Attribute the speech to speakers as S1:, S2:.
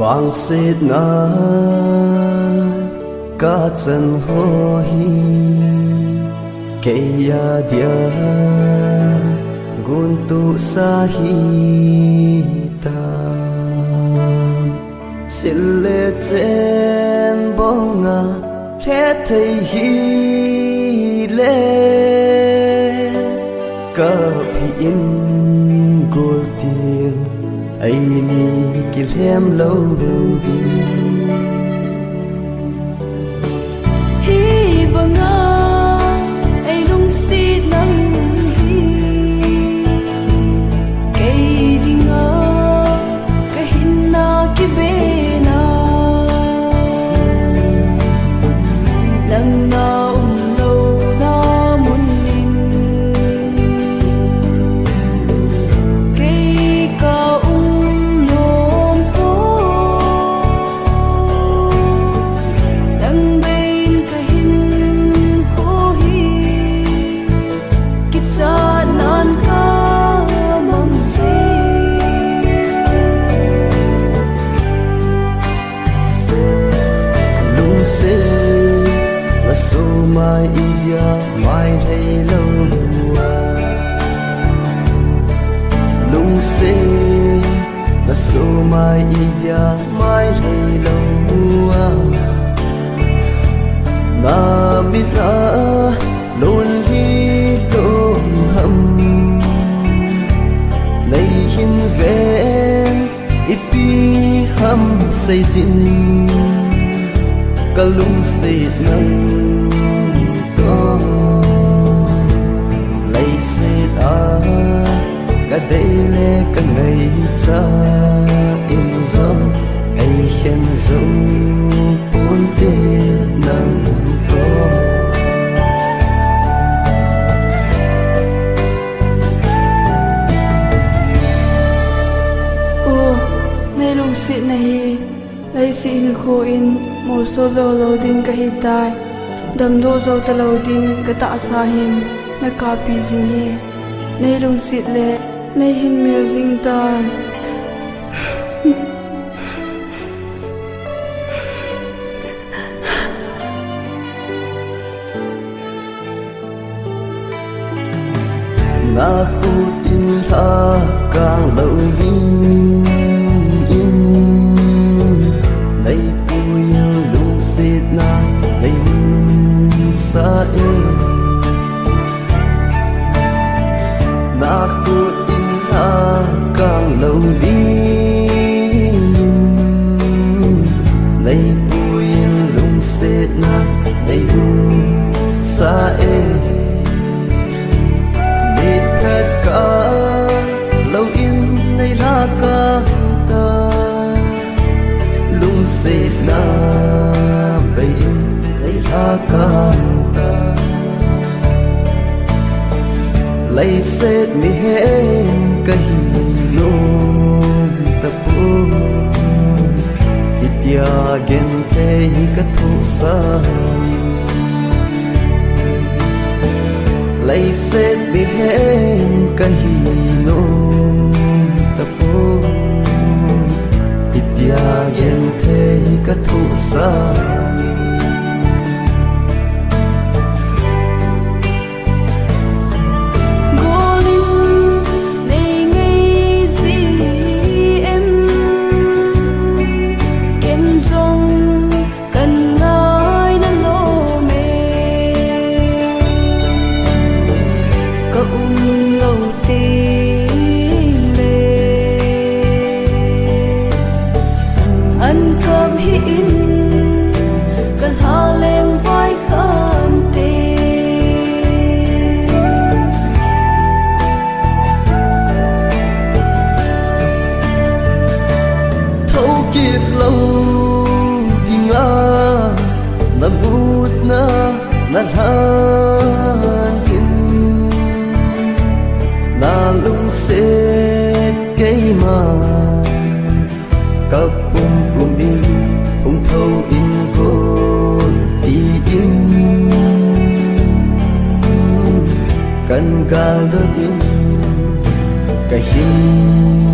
S1: vang sét na ka chân ho hi ke ya dia gun tu sa hi ta sile chen bonga le thei hi le ka phi in gol tiền ai ni kil hem lâu đi
S2: hi banga ai lung si nam hi kay dinga kahin na ki be na nang na lo na mun nin kay ka nom ko nang bain kahin ho hi kitsa nan ka mang si
S1: lung se là số mai idia mai thấy lâu lung se là số mai idia mai thấy lâu na biết na luôn đi luôn hầm này hin ven ipi hầm xây dựng cả lung xây nâng có lấy xây ta cả đây lẽ cả ngày cha in dòng ai khen dòng bốn tiết nâng có
S2: ô nay lung si này lấy xin khô in một số dầu lâu din ka hi tai đầm đô dầu ta lâu din ka ta sa hin na ka pi jing ye nay lung si le nay hin mel jing ta
S1: na khu tin tha càng lâu din nay bùi lung xịt na nay sa e na khu tin tha càng lâu din nay bùi lung xịt na nay sa e tất cả lâu in nay la ca ta lung xịt na bay in nay la ca ta lấy xếp mi hết cái nôm ta bu itia gen te cái thu sa lấy xếp đi hết cái nôm tập ôi itia gen thế cái thu sa kiếp lâu thì ngã na bút na han hin na lung set cây mà cặp bum in thâu in cô đi in cần cả đất in cái hin